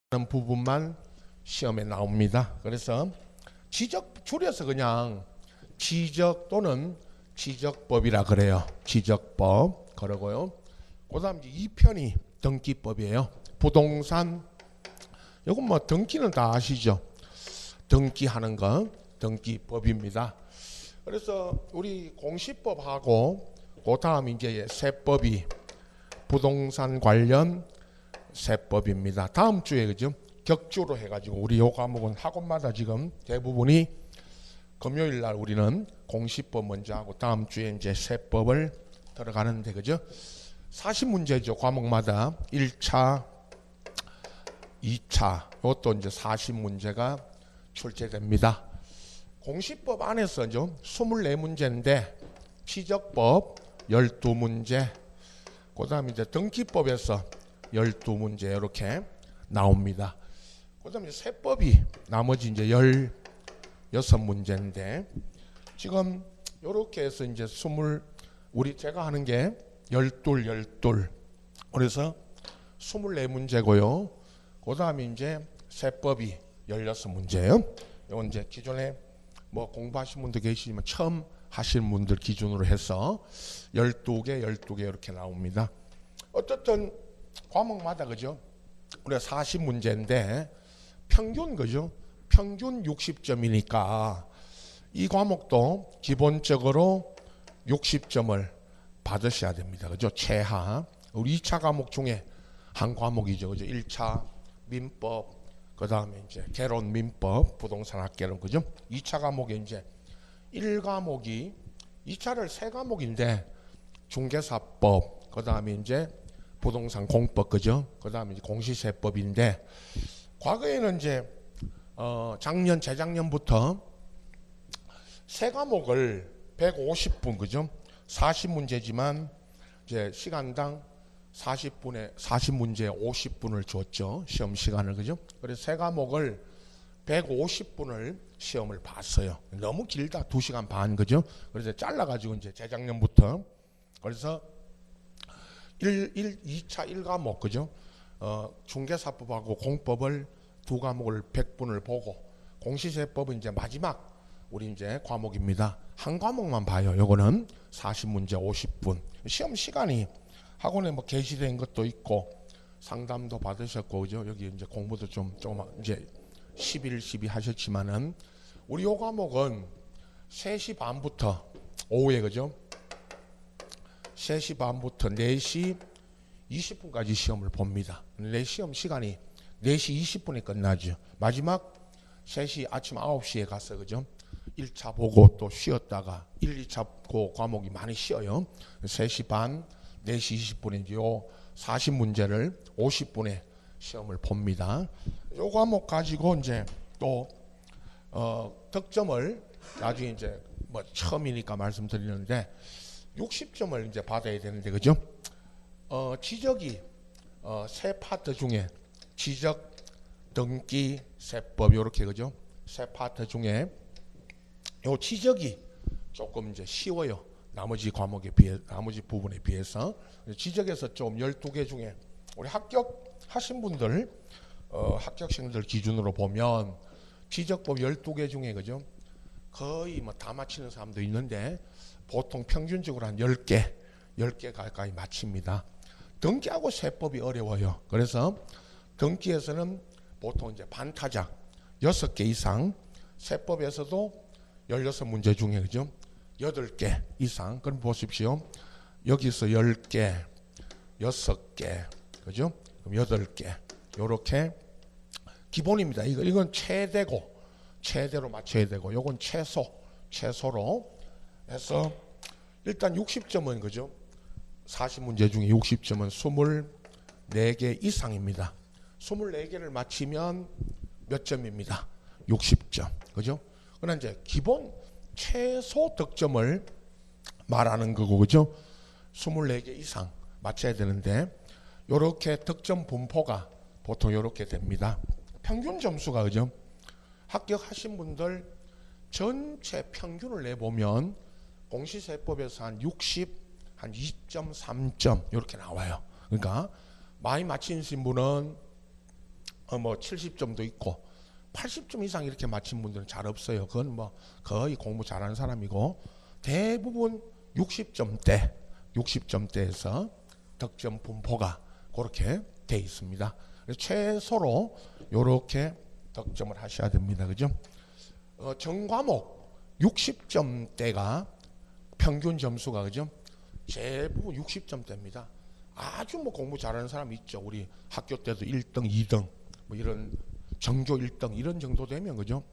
하는 부분만 시험에 나옵니다. 그래서 줄여서 그냥 지적 또는 지적법이라 그래요. 지적법 그러고요. 그다음 이제 2편이 등기법이에요. 부동산 이건 뭐 등기는 다 아시죠? 등기하는 거 등기법입니다. 그래서 우리 공시법하고 그다음 이제 세법이 부동산 관련 세법입니다. 다음 주에 그죠? 격주로 해가지고 우리 요 과목은 학원마다 지금 대부분이 금요일 날 우리는 공시법 먼저 하고 다음 주에 이제 세법을 들어가는데 그죠? 40문제죠. 과목마다 1차, 2차 이것도 이제 40문제가 출제됩니다. 공시법 안에서죠. 24문제인데 취적법 12문제 그 다음에 이제 등기법에서 12문제 이렇게 나옵니다. 그 다음에 세법이 나머지 이제 16문제인데 지금 이렇게 해서 이제 제가 하는 게 12 그래서 24문제고요. 그 다음에 이제 세법이 16문제예요. 이건 이제 기존에 뭐 공부하신 분들 계시지만 처음 하신 분들 기준으로 해서 12개 이렇게 나옵니다. 어쨌든 과목마다 그죠? 우리가 40문제인데 평균 그죠? 평균 60점이니까 이 과목도 기본적으로 60점을 받으셔야 됩니다. 그죠? 최하. 우리 2차 과목 중에 한 과목이죠. 그죠? 1차 민법, 그다음에 이제 개론 민법, 부동산 학개론 그죠? 2차 과목에 이제 1과목이 2차를 3과목인데 중개사법, 그다음에 이제 부동산 공법 그죠? 그다음에 이제 공시세법인데 과거에는 이제 재작년부터 3과목을 150분 그죠? 40문제지만 이제 시간당 40문제 50분을 줬죠. 시험 시간을 그죠? 그래서 3과목을 150분을 시험을 봤어요. 너무 길다. 2시간 반 그죠? 그래서 잘라가지고 이제 재작년부터 그래서 2차 1과목 그죠? 중개사법하고 공법을 2과목을 100분을 보고 공시세법은 이제 마지막 우리 이제 과목입니다. 한 과목만 봐요. 요거는 40문제 50분. 시험 시간이 학원에 뭐 게시된 것도 있고 상담도 받으셨고 그죠? 여기 이제 공부도 좀 이제 11, 12 하셨지만은 우리 요 과목은 3시 반부터 오후에 그죠? 3시 반부터 4시 20분까지 시험을 봅니다. 내 시험 시간이 4시 20분에 끝나죠. 마지막 3시 아침 9시에 가서 그죠? 1차 보고 또 쉬었다가 1, 2차 그 과목이 많이 쉬어요. 3시 반, 4시 20분에 이제 요 40문제를 50분에 시험을 봅니다. 요 과목 가지고 이제 또 득점을 나중에 이제 뭐 처음이니까 말씀드리는데 60점을 이제 받아야 되는데 그죠? 지적이 세 파트 중에 지적, 등기, 세법 요렇게 그죠? 세 파트 중에 요 지적이 조금 이제 쉬워요. 나머지 과목에 비해 나머지 부분에 비해서 지적에서 좀 12개 중에 우리 합격하신 분들 합격생들 기준으로 보면 지적법 12개 중에 그죠? 거의 뭐 다 맞히는 사람도 있는데 보통 평균적으로 한 10개 가까이 맞춥니다. 등기하고 세법이 어려워요. 그래서 등기에서는 보통 이제 반타작 6개 이상, 세법에서도 16문제 중에 그죠? 8개 이상. 그럼 보십시오. 여기서 10개, 6개, 그죠? 그럼 8개. 요렇게 기본입니다. 이건 최대로 맞춰야 되고, 요건 최소로 해서 일단 60점은 그죠? 40문제 중에 60점은 24개 이상입니다. 24개를 맞히면 몇 점입니다. 60점. 그죠? 그러나 이제 기본 최소 득점을 말하는 거고 그죠? 24개 이상 맞춰야 되는데 요렇게 득점 분포가 보통 요렇게 됩니다. 평균 점수가 그죠? 합격하신 분들 전체 평균을 내보면 공시세법에서 한 60, 한 2.3점 이렇게 나와요. 그러니까 많이 맞히신 분은 뭐 70점도 있고 80점 이상 이렇게 맞힌 분들은 잘 없어요. 그건 뭐 거의 공부 잘하는 사람이고 대부분 60점대에서 득점 분포가 그렇게 돼 있습니다. 최소로 이렇게 득점을 하셔야 됩니다. 그죠? 전 과목 60점대가 평균 점수가 그죠? 대부분 60점대입니다. 아주 뭐 공부 잘하는 사람 있죠. 우리 학교 때도 1등, 2등 뭐 이런 전교 1등 이런 정도 되면 그죠?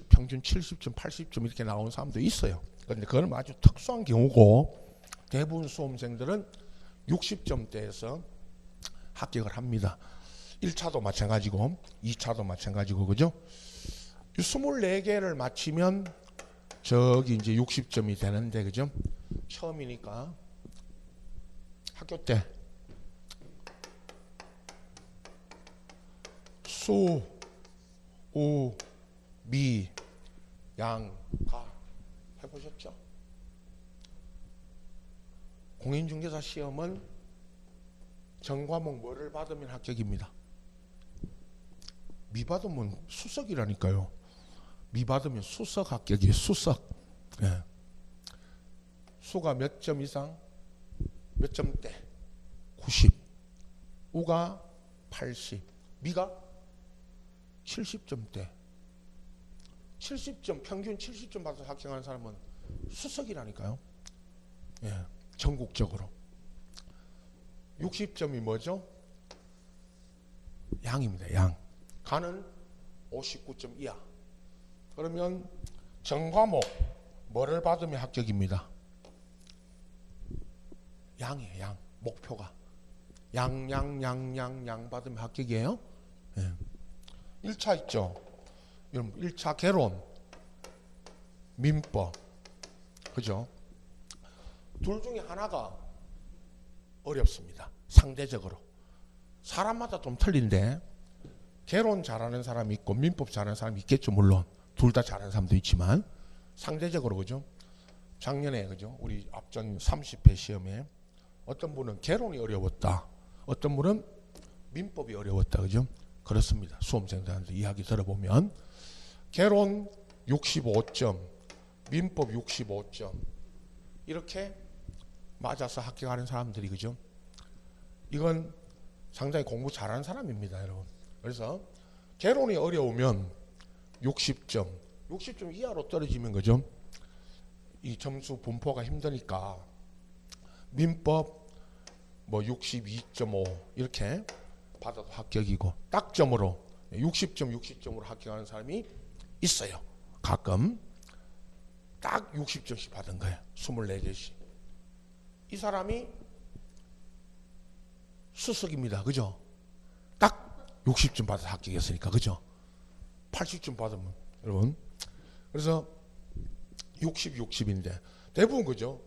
평균 70점, 80점 이렇게 나오는 사람도 있어요. 그런데 그건 아주 특수한 경우고 대부분 수험생들은 60점대에서 합격을 합니다. 1차도 마찬가지고 2차도 마찬가지고 그죠? 24개를 맞히면 저기 이제 60점이 되는데 그죠? 처음이니까 학교 때 수, 우, 미, 양, 가 해보셨죠? 공인중개사 시험은 전 과목 뭐를 받으면 합격입니다. 미 받으면 수석이라니까요. 미 받으면 수석 합격이에요. 수석. 예. 수가 몇 점 이상? 몇 점대? 90. 우가 80. 미가 70점대. 70점 평균 70점 받아서 합격하는 사람은 수석이라니까요. 예. 전국적으로. 60점이 뭐죠? 양입니다. 양. 가는 59점 이하. 그러면 전 과목 뭐를 받으면 합격입니다. 양이에요. 양. 목표가. 양 받으면 합격이에요. 예. 1차 있죠. 여러분 1차 개론, 민법. 그죠? 둘 중에 하나가 어렵습니다. 상대적으로. 사람마다 좀 틀린데 개론 잘하는 사람이 있고 민법 잘하는 사람이 있겠죠. 물론 둘 다 잘하는 사람도 있지만 상대적으로 그죠. 작년에 그죠. 우리 앞전 30회 시험에 어떤 분은 개론이 어려웠다. 어떤 분은 민법이 어려웠다. 그죠. 그렇습니다. 수험생들한테 이야기 들어보면 개론 65점, 민법 65점 이렇게 맞아서 합격하는 사람들이 그죠. 이건 상당히 공부 잘하는 사람입니다, 여러분. 그래서 개론이 어려우면 60점 이하로 떨어지면 그죠. 이 점수 분포가 힘드니까 민법 뭐 62.5 이렇게 받아도 합격이고 딱점으로 60점으로 합격하는 사람이 있어요. 가끔 딱 60점씩 받은 거예요. 24개씩. 이 사람이 수석입니다. 그죠? 딱 60점 받아서 합격했으니까. 그죠? 80점 받으면 여러분. 그래서 60인데 대부분 그죠?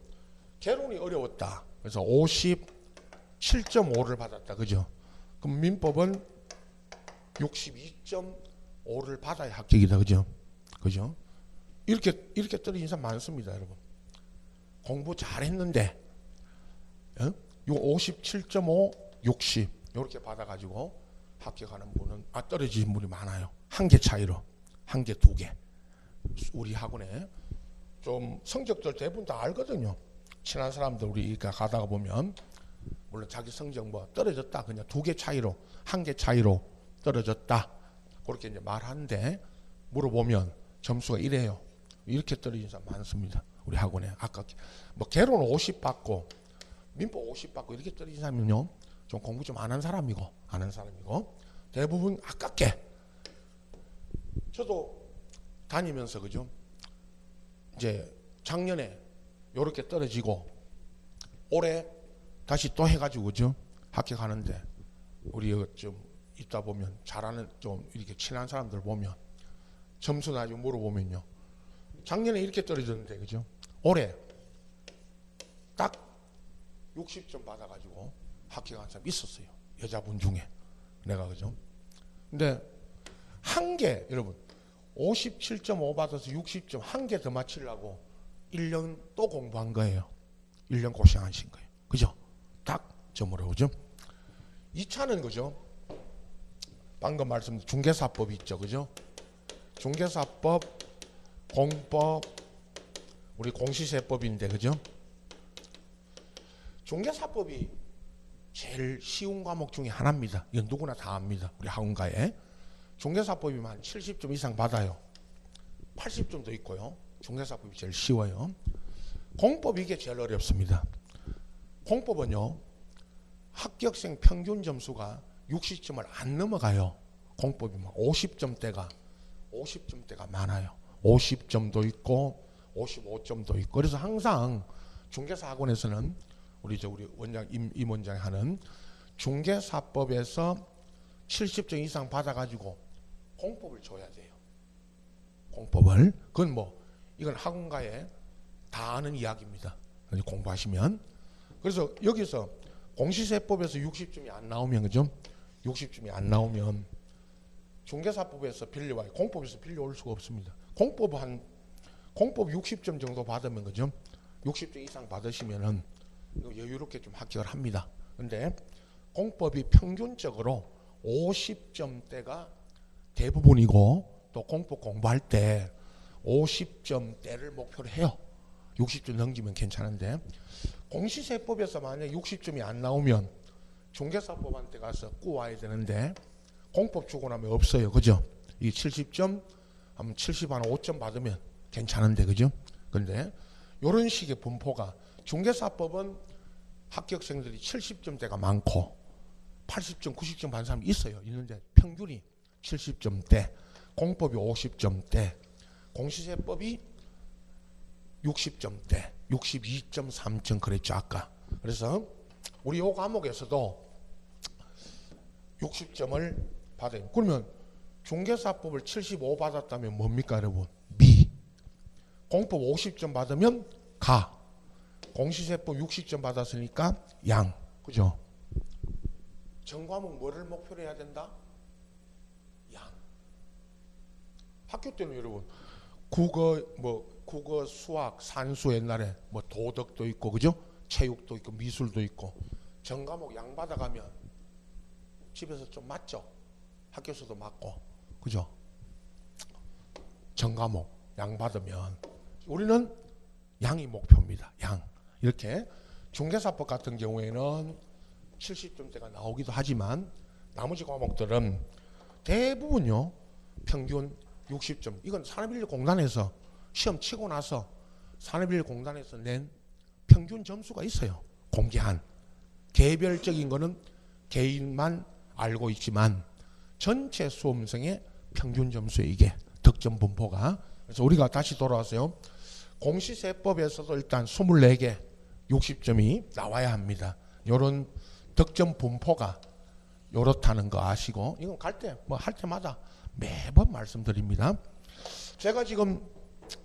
개론이 어려웠다. 그래서 57.5를 받았다. 그죠? 그럼 민법은 62.5를 받아야 합격이다. 그죠? 그죠? 이렇게 떨어진 사람 많습니다, 여러분. 공부 잘했는데, 요 57.5, 60 이렇게 받아가지고 합격하는 분은 떨어지신 분이 많아요. 한 개 차이로, 한 개, 두 개. 우리 학원에 좀 성적들 대부분 다 알거든요. 친한 사람들 우리가 가다가 보면 물론 자기 성적 뭐 떨어졌다 그냥 두 개 차이로, 한 개 차이로 떨어졌다 그렇게 이제 말하는데 물어보면 점수가 이래요. 이렇게 떨어진 사람 많습니다. 우리 학원에. 아까 뭐 개론 50 받고 민법 50 받고 이렇게 떨어진 사람은요 좀 공부 좀 안 한 사람이고 대부분 아깝게. 저도 다니면서 그죠 이제 작년에 요렇게 떨어지고 올해 다시 또 해가지고 그죠 합격하는데 우리 좀 있다 보면 잘하는 좀 이렇게 친한 사람들 보면 점수 나중에 물어보면요 작년에 이렇게 떨어졌는데 그죠 올해 딱 60점 받아가지고 합격한 사람 있었어요. 여자분 중에 내가 그죠. 근데 한 개 여러분 57.5 받아서 60점 한 개 더 맞추려고 1년 또 공부한 거예요. 1년 고생하신 거예요. 그죠? 딱 점으로 그죠? 2차는 그죠? 방금 말씀드린 중개사법이 있죠, 그죠? 중개사법, 공법, 우리 공시세법인데, 그죠? 중개사법이 제일 쉬운 과목 중에 하나입니다. 이건 누구나 다 압니다. 우리 학원가에 중개사법이면 70점 이상 받아요. 80점도 있고요. 중개사법이 제일 쉬워요. 공법 이게 제일 어렵습니다. 공법은요, 합격생 평균 점수가 60점을 안 넘어가요. 공법이면 50점대가 많아요. 50점도 있고 55점도 있고. 그래서 항상 중개사 학원에서는 우리 원장 임 원장이 하는 중개사법에서 70점 이상 받아가지고 공법을 줘야 돼요. 공법을. 그건 이건 학원가에 다 아는 이야기입니다. 공부하시면. 그래서 여기서 공시세법에서 60점이 안 나오면, 그죠? 60점이 안 나오면 중개사법에서 빌려와요. 공법에서 빌려올 수가 없습니다. 공법 60점 정도 받으면, 그죠? 60점 이상 받으시면은 여유롭게 좀 합격을 합니다. 근데 공법이 평균적으로 50점대가 대부분이고, 또 공법 공부할 때 50점대를 목표로 해요. 60점 넘기면 괜찮은데, 공시세법에서 만약에 60점이 안 나오면 중개사법한테 가서 꾸와야 되는데 공법 주고 나면 없어요. 그죠? 이 70점 하면 75점 받으면 괜찮은데, 그죠? 근데 이런 식의 분포가, 중개사법은 합격생들이 70점대가 많고 80점, 90점 받는 사람이 있는데 평균이 70점대, 공법이 50점대, 공시세법이 60점대, 62.3점 그랬죠 아까. 그래서 우리 요 과목에서도 60점을 받아요. 그러면 중개사법을 75 받았다면 뭡니까 여러분? 미. 공법 50점 받으면 가. 공시세법 60점 받았으니까 양. 그죠? 전 과목 뭐를 목표로 해야 된다? 양. 학교 때는 여러분 국어, 수학, 산수 옛날에 도덕도 있고, 그죠? 체육도 있고, 미술도 있고, 전 과목 양 받아가면 집에서 좀 맞죠? 학교에서도 맞고, 그죠? 전 과목 양 받으면 우리는 양이 목표입니다. 양. 이렇게 중개사법 같은 경우에는 70점대가 나오기도 하지만 나머지 과목들은 대부분요 평균 60점. 이건 산업인력공단에서 시험 치고 나서 산업인력공단에서 낸 평균 점수가 있어요. 공개한. 개별적인 거는 개인만 알고 있지만 전체 수험생의 평균 점수에 이게 득점 분포가. 그래서 우리가 다시 돌아와서요. 공시세법에서도 일단 24개 60점이 나와야 합니다. 요런 득점 분포가 요렇다는 거 아시고, 이건 갈 때 할 때마다 매번 말씀드립니다. 제가 지금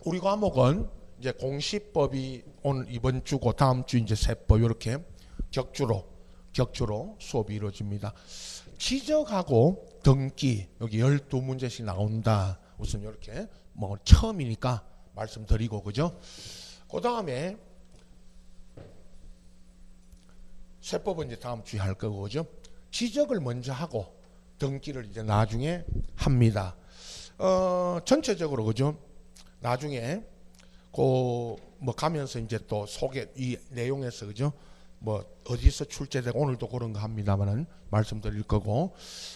우리 과목은 이제 공시법이 오늘 이번 주고 다음 주 이제 세법 이렇게 격주로 수업이 이루어집니다. 지적하고 등기 여기 12문제씩 나온다. 우선 이렇게 처음이니까 말씀드리고, 그죠? 그 다음에 세법은 이제 다음 주에 할 거고, 그죠? 지적을 먼저 하고 등기를 이제 나중에 합니다. 전체적으로, 그죠? 나중에 가면서 이제 또 소개 이 내용에서, 그죠? 어디서 출제되고 오늘도 그런 거 합니다만은 말씀드릴 거고,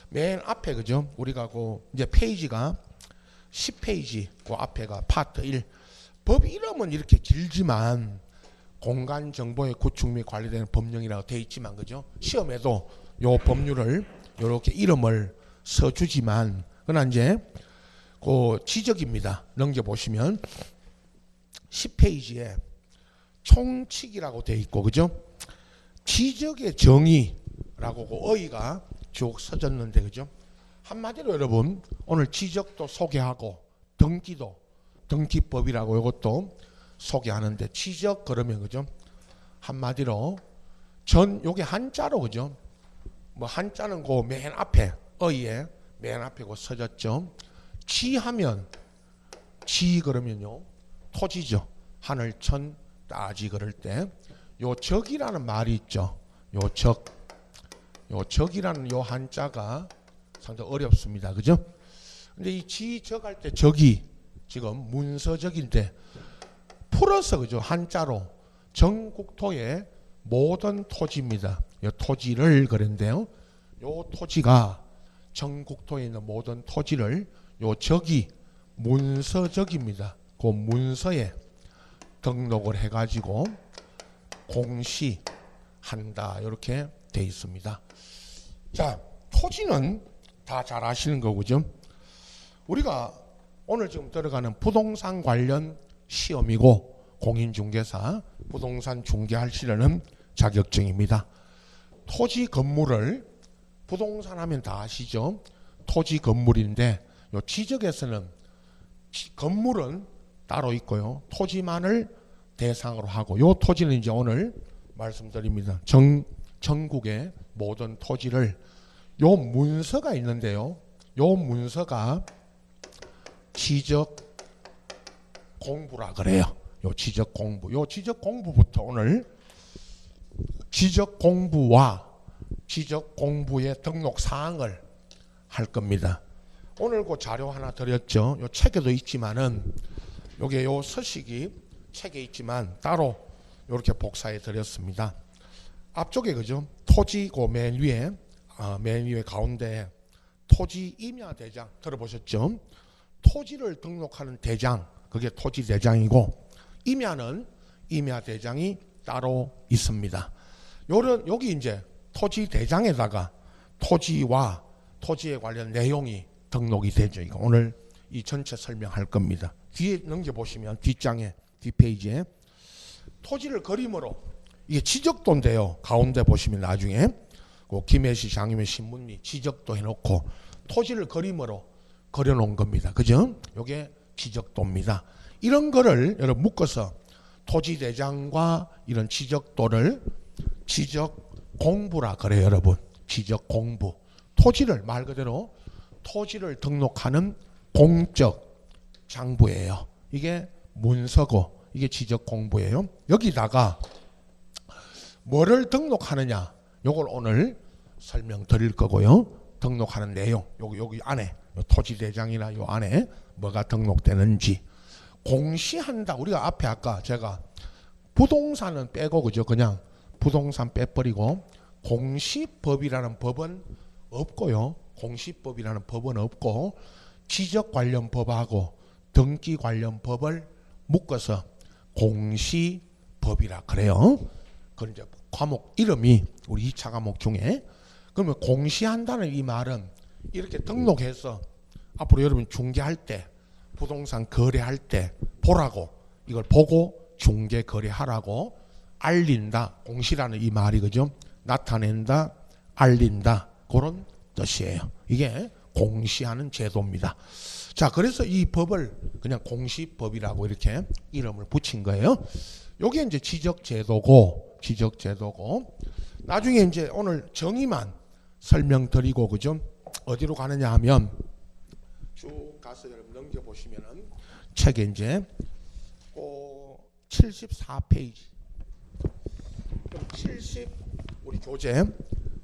맨 앞에, 그죠? 우리가 이제 페이지가 10페이지 그 앞에가 파트 1. 법 이름은 이렇게 길지만 공간 정보의 구축 및 관리되는 법령이라고 되어 있지만, 그죠? 시험에도 요 법률을 이렇게 이름을 써주지만, 그러나 이제 지적입니다. 넘겨보시면 10페이지에 총칙이라고 되어 있고, 그죠? 지적의 정의라고 어휘가 쭉 써졌는데, 그죠? 한마디로 여러분 오늘 지적도 소개하고 등기법이라고 이것도 소개하는데, 지적 그러면, 그죠? 한마디로 요게 한자로, 그죠? 한자는 맨 앞에 어휘에 맨 앞에 써졌죠. 지하면 지 그러면요 토지죠. 하늘 천 따지 그럴 때 요 적이라는 말이 있죠. 요 적이라는 요 한자가 상당히 어렵습니다. 그죠? 근데 이 지적할 때 적이 지금 문서적인데 풀어서 그죠? 한자로 전국토의 모든 토지입니다. 이 토지를 그랬는데요. 요 토지가 전국토에 있는 모든 토지를 요 적이 문서적입니다. 그 문서에 등록을 해가지고 공시한다 이렇게 돼 있습니다. 자, 토지는 다 잘 아시는 거죠. 우리가 오늘 지금 들어가는 부동산 관련 시험이고 공인중개사 부동산 중개하시려는 자격증입니다. 토지 건물을 부동산 하면 다 아시죠? 토지 건물인데 요 지적에서는 건물은 따로 있고요. 토지만을 대상으로 하고 요 토지는 이제 오늘 말씀드립니다. 전국의 모든 토지를 요 문서가 있는데요. 요 문서가 지적 공부라 그래요. 요 지적 공부. 요 지적 공부부터 오늘 지적 공부와 지적 공부의 등록 사항을 할 겁니다. 오늘 그 자료 하나 드렸죠. 요 책에도 있지만은 요게 요 서식이 책에 있지만 따로 이렇게 복사해 드렸습니다. 앞쪽에 그죠? 토지 그 맨 위에 가운데 토지 임야 대장 들어보셨죠? 토지를 등록하는 대장 그게 토지 대장이고 임야는 임야 대장이 따로 있습니다. 여기 이제 토지 대장에다가 토지와 토지에 관련 내용이 등록이 되죠. 이거 오늘 이 전체 설명할 겁니다. 뒤에 넘겨보시면 뒷장에 뒷페이지에 토지를 그림으로 이게 지적도인데요. 가운데 보시면 나중에 그 김해시 장유면 신문리 지적도 해놓고 토지를 그림으로 그려놓은 겁니다. 그죠? 이게 지적도입니다. 이런 거를 여러분 묶어서 토지 대장과 이런 지적도를 지적 공부라 그래요. 여러분 지적 공부 토지를 말 그대로 토지를 등록하는 공적 장부예요. 이게 문서고 이게 지적 공부예요. 여기다가 뭐를 등록하느냐 요걸 오늘 설명드릴 거고요. 등록하는 내용 여기 안에 요 토지 대장이나 요 안에 뭐가 등록되는지 공시한다. 우리가 앞에 아까 제가 부동산은 빼고 그죠? 그냥 부동산 빼버리고 공시법이라는 법은 없고요. 공시법이라는 법은 없고 지적 관련 법하고 등기 관련 법을 묶어서 공시법이라 그래요. 그건 이제 과목 이름이 우리 2차 과목 중에 그러면 공시한다는 이 말은 이렇게 등록해서 앞으로 여러분 중개할 때 부동산 거래할 때 보라고 이걸 보고 중개 거래하라고 알린다. 공시라는 이 말이 그죠? 나타낸다, 알린다 그런 뜻이에요. 이게 공시하는 제도입니다. 자, 그래서 이 법을 그냥 공시법이라고 이렇게 이름을 붙인 거예요. 요게 이제 지적제도고 나중에 이제 오늘 정의만 설명드리고 그죠? 어디로 가느냐 하면 쭉 가서 여러분 넘겨보시면은 책에 이제 74페이지 우리 교재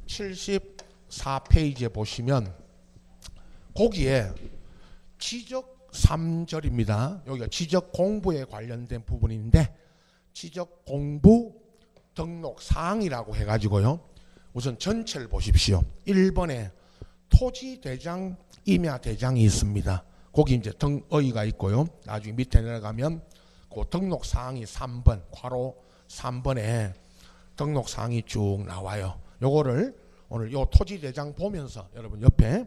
74페이지에 보시면 거기에 지적 3절입니다. 여기가 지적 공부에 관련된 부분인데 지적 공부 등록 사항이라고 해가지고요. 우선 전체를 보십시오. 1번에 토지 대장, 임야 대장이 있습니다. 거기 이제 등어이가 있고요. 나중에 밑에 내려가면 그 등록 사항이 3번, 괄호 3번에 등록 사항이 쭉 나와요. 요거를 오늘 요 토지 대장 보면서 여러분 옆에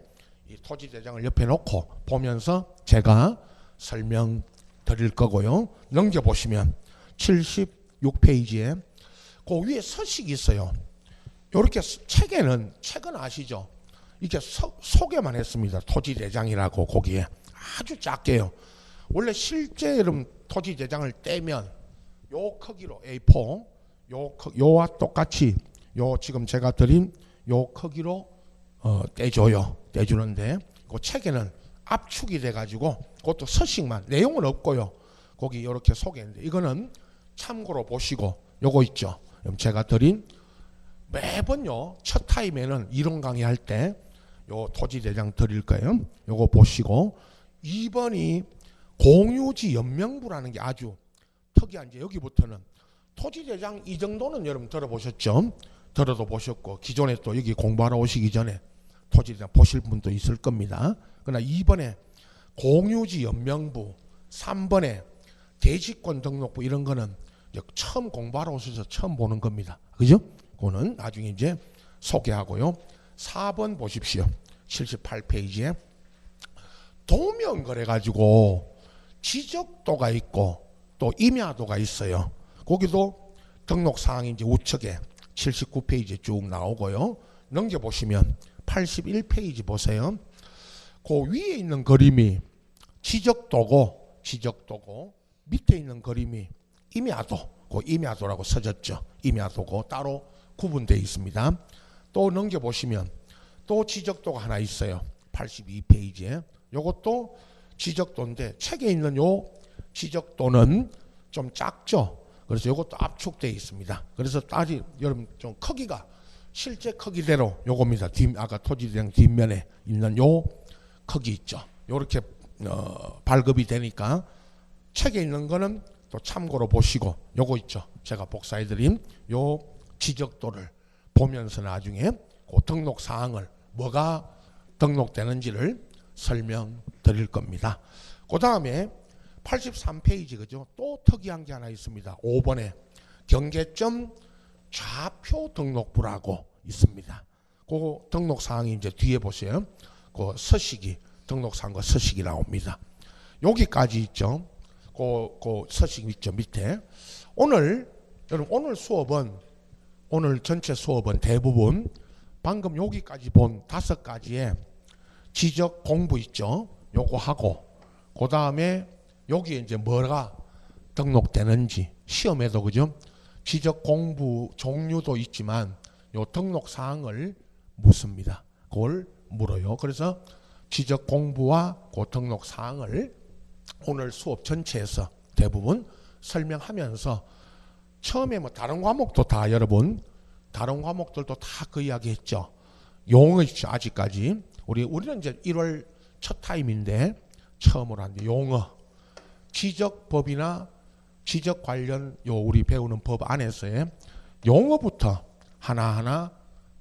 이 토지 대장을 옆에 놓고 보면서 제가 설명 드릴 거고요. 넘겨 보시면 76페이지에 그 위에 서식이 있어요. 요렇게 책은 아시죠? 이렇게 소개만 했습니다. 토지 대장이라고 거기에 아주 작게요. 원래 실제 여러분 토지 대장을 떼면 요 크기로 A4 요와 똑같이 요 지금 제가 드린 요 크기로 떼주는데 그 책에는 압축이 돼가지고 그것도 서식만 내용은 없고요. 거기 이렇게 소개했는데 이거는 참고로 보시고 요거 있죠. 제가 드린 매번요 첫 타임에는 이론 강의할 때 요 토지대장 드릴 거예요. 요거 보시고 2번이 공유지 연명부라는 게 아주 특이한 게 여기부터는 토지대장 이 정도는 여러분 들어보셨죠? 들어도 보셨고 기존에 또 여기 공부하러 오시기 전에 토지대장 보실 분도 있을 겁니다. 그러나 2번에 공유지 연명부, 3번에 대지권 등록부 이런 거는 처음 공부하러 오셔서 처음 보는 겁니다. 그죠? 그거는 나중에 이제 소개하고요. 4번 보십시오. 78페이지에 도면 그래가지고 지적도가 있고 또 임야도가 있어요. 거기도 등록사항이 이제 우측에 79페이지에 쭉 나오고요. 넘겨보시면 81페이지 보세요. 그 위에 있는 그림이 지적도고 밑에 있는 그림이 임야도, 그 임야도라고 써졌죠. 임야도고 따로 구분되어 있습니다. 또 넘겨보시면 또 지적도가 하나 있어요. 82페이지에. 요것도 지적도인데 책에 있는 요 지적도는 좀 작죠. 그래서 요것도 압축되어 있습니다. 그래서 따지 여러분 좀 크기가 실제 크기대로 요겁니다. 아까 토지대장 뒷면에 있는 요 크기 있죠. 요렇게 발급이 되니까 책에 있는 거는 또 참고로 보시고 요거 있죠. 제가 복사해드린 요 지적도를 보면서 나중에 그 등록 사항을 뭐가 등록되는지를 설명드릴 겁니다. 그 다음에 83페이지 그죠? 또 특이한 게 하나 있습니다. 5번에 경계점 좌표 등록부라고 있습니다. 그 등록 사항이 이제 뒤에 보세요. 그 서식이 등록사항과 서식이 나옵니다. 여기까지 있죠. 그 서식 있죠 밑에. 여러분 오늘 수업은 오늘 전체 수업은 대부분 방금 여기까지 본 5가지의 지적 공부 있죠. 요거 하고 그 다음에 여기에 이제 뭐가 등록되는지 시험에도 그죠? 지적 공부 종류도 있지만 요 등록 사항을 묻습니다. 그걸 물어요. 그래서 지적 공부와 그 등록 사항을 오늘 수업 전체에서 대부분 설명하면서 처음에 뭐 다른 과목도 다 여러분 다른 과목들도 다 그 이야기 했죠. 용어 있죠. 아직까지 우리는 이제 1월 첫 타임인데 처음으로 하는데 용어 지적법이나 지적 관련 우리 배우는 법 안에서의 용어부터 하나하나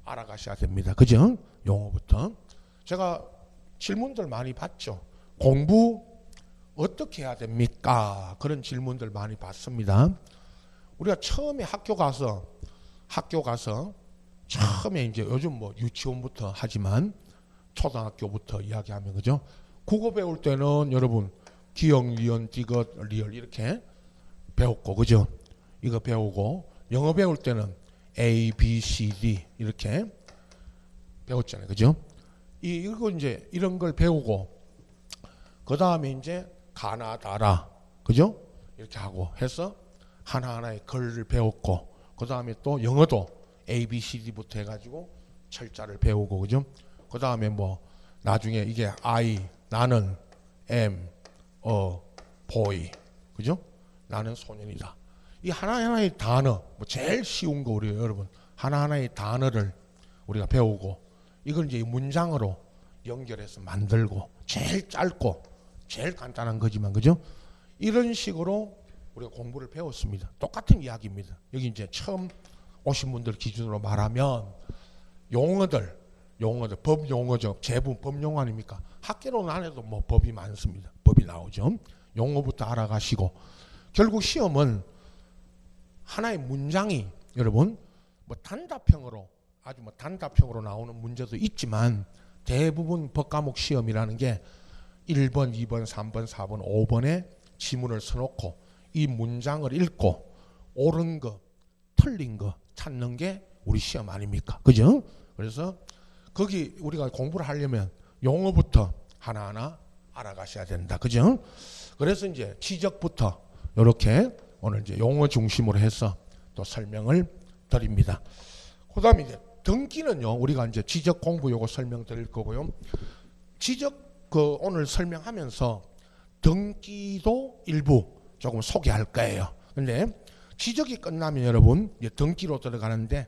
알아가셔야 됩니다. 그죠? 용어부터. 제가 질문들 많이 받죠. 공부 어떻게 해야 됩니까? 그런 질문들 많이 받습니다. 우리가 처음에 학교 가서 처음에 이제 요즘 뭐 유치원부터 하지만 초등학교부터 이야기하면 그죠? 국어 배울 때는 여러분 기역, 리은, 디귿, 리을 이렇게 배웠고 그죠? 이거 배우고 영어 배울 때는 A, B, C, D 이렇게 배웠잖아요. 그죠? 이거 이제 이런 걸 배우고 그 다음에 이제 가나다라 그죠? 이렇게 하고 해서 하나하나의 글을 배웠고 그 다음에 또 영어도 A, B, C, D부터 해가지고 철자를 배우고 그죠? 그 다음에 뭐 나중에 이게 I 나는 am a boy 그죠? 나는 소년이다. 이 하나하나의 단어 뭐 제일 쉬운 거 우리 여러분 하나하나의 단어를 우리가 배우고 이걸 이제 문장으로 연결해서 만들고 제일 짧고 제일 간단한 거지만 그죠? 이런 식으로 우리가 공부를 배웠습니다. 똑같은 이야기입니다. 여기 이제 처음 오신 분들 기준으로 말하면 용어들 법 용어죠. 제부 법 용어 아닙니까? 학교로는 안 해도 뭐 법이 많습니다. 법이 나오죠. 용어부터 알아가시고 결국 시험은 하나의 문장이 여러분 뭐 단답형으로 아주 뭐 단답형으로 나오는 문제도 있지만 대부분 법과목 시험이라는 게 1번, 2번, 3번, 4번, 5번에 지문을 써놓고 이 문장을 읽고 옳은 거, 틀린 거 찾는 게 우리 시험 아닙니까? 그죠? 그래서 거기 우리가 공부를 하려면 용어부터 하나하나 알아가셔야 된다. 그죠? 그래서 이제 지적부터 이렇게 오늘 이제 용어 중심으로 해서 또 설명을 드립니다. 그 다음에 이제 등기는요, 우리가 이제 지적 공부 요거 설명드릴 거고요. 지적 오늘 설명하면서 등기도 일부 조금 소개할 거예요. 근데 지적이 끝나면 여러분 이제 등기로 들어가는데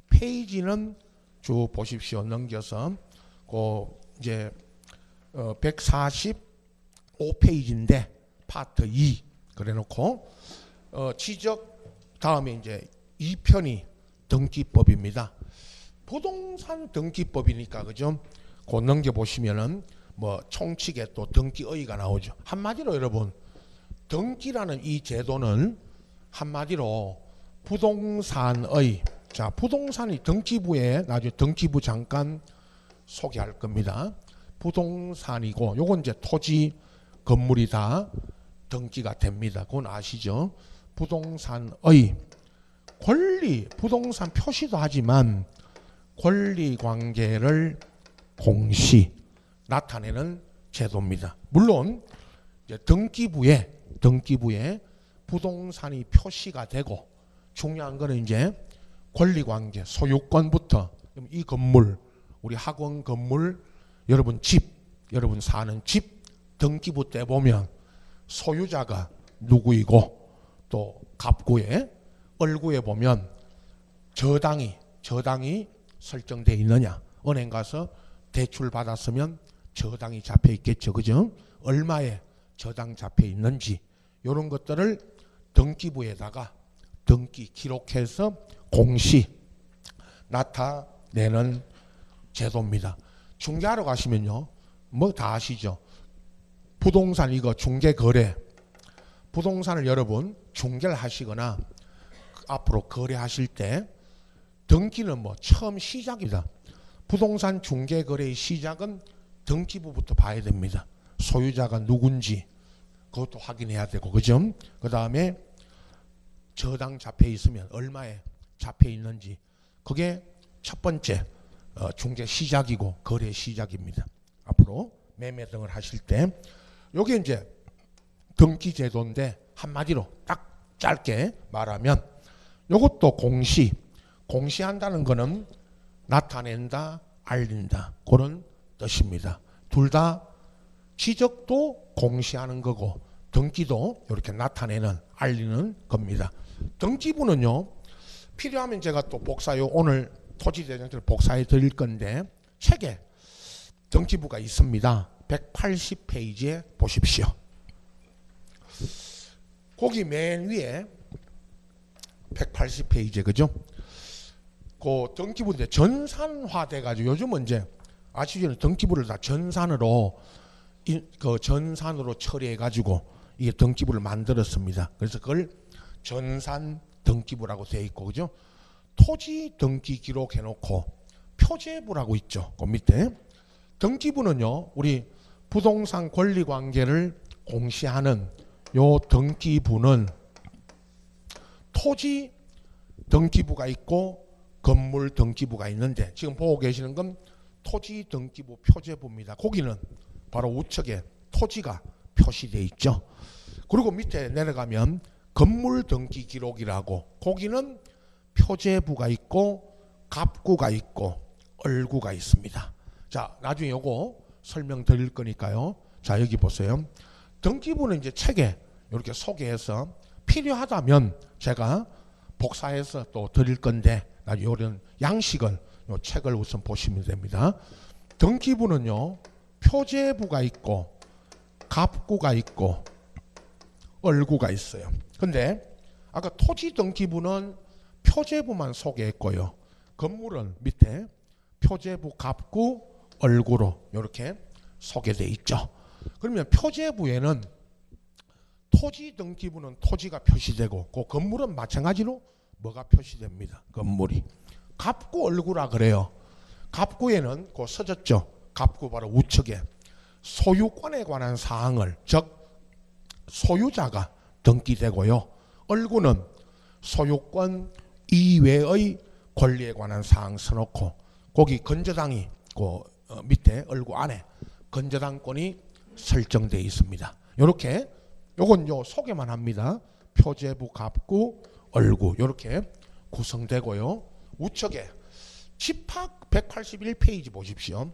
페이지는 쭉 보십시오. 넘겨서 그 이제 145페이지인데 파트 2 그래놓고 지적 다음에 이제 2편이 등기법입니다. 부동산 등기법이니까 그죠? 그 넘겨 보시면은 뭐 총칙에 또 등기의가 나오죠. 한마디로 여러분 등기라는 이 제도는 한마디로 부동산의 자 부동산이 등기부에 나중에 등기부 잠깐 소개할 겁니다. 부동산이고 요건 이제 토지 건물이 다 등기가 됩니다. 그건 아시죠? 부동산의 권리 부동산 표시도 하지만 권리 관계를 공시 나타내는 제도입니다. 물론 이제 등기부에 부동산이 표시가 되고 중요한 거는 이제 권리 관계 소유권부터 이 건물 우리 학원 건물 여러분 집 여러분 사는 집 등기부 때 보면 소유자가 누구이고 또 갑구에 얼구에 보면 저당이 설정되어 있느냐 은행 가서 대출 받았으면 저당이 잡혀 있겠죠. 그죠? 얼마에 저당 잡혀 있는지 이런 것들을 등기부에다가 등기 기록해서 공시 나타내는 제도입니다. 중개하러 가시면요. 뭐 다 아시죠? 부동산 이거 중개거래 부동산을 여러분 중개를 하시거나 앞으로 거래하실 때 등기는 뭐 처음 시작입니다. 부동산 중개거래의 시작은 등기부부터 봐야 됩니다. 소유자가 누군지 그것도 확인해야 되고 그죠? 그 다음에 저당 잡혀 있으면 얼마에 잡혀 있는지 그게 첫 번째 중개 시작이고 거래 시작입니다. 앞으로 매매 등을 하실 때 요게 이제 등기 제도인데 한마디로 딱 짧게 말하면 요것도 공시한다는 거는 나타낸다 알린다 그런 뜻입니다. 둘 다 지적도 공시하는 거고 등기도 이렇게 나타내는 알리는 겁니다. 등기부는요 필요하면 제가 또 복사요 오늘 토지대장터를 복사해 드릴 건데 책에 등기부가 있습니다. 180페이지에 보십시오. 거기 맨 위에 180페이지에 그죠? 그 등기부인데 전산화돼 가지고 요즘은 이제 아시죠? 등기부를 다 전산으로 처리해 가지고 이게 등기부를 만들었습니다. 그래서 그걸 전산 등기부라고 되어 있고 그죠? 토지 등기 기록 해놓고 표제부라고 있죠. 그 밑에 등기부는요 우리 부동산 권리 관계를 공시하는 요 등기부는 토지 등기부가 있고 건물 등기부가 있는데 지금 보고 계시는 건 토지 등기부 표제부입니다. 거기는 바로 우측에 토지가 표시되어 있죠. 그리고 밑에 내려가면 건물 등기 기록이라고 거기는 표제부가 있고 갑구가 있고 얼구가 있습니다. 자 나중에 요거 설명드릴 거니까요. 자 여기 보세요. 등기부는 이제 책에 이렇게 소개해서 필요하다면 제가 복사해서 또 드릴 건데 나중에 이런 양식은 요 책을 우선 보시면 됩니다. 등기부는요 표제부가 있고 갑구가 있고 얼구가 있어요. 근데 아까 토지 등기부는 표제부만 소개했고요. 건물은 밑에 표제부 갑구 얼구로 이렇게 소개되어 있죠. 그러면 표제부에는 토지 등기부는 토지가 표시되고 그 건물은 마찬가지로 뭐가 표시됩니다. 건물이 갑구 얼구라 그래요. 갑구에는 그 써졌죠. 갑구 바로 우측에 소유권에 관한 사항을 즉 소유자가 등기되고요. 얼구는 소유권 이외의 권리에 관한 사항 써놓고 거기 건저당이 그 밑에 얼구 안에 건저당권이 설정되어 있습니다. 이렇게 요건 요 소개만 합니다. 표제부 갑구 얼구 이렇게 구성되고요. 우측에 집합 181페이지 보십시오.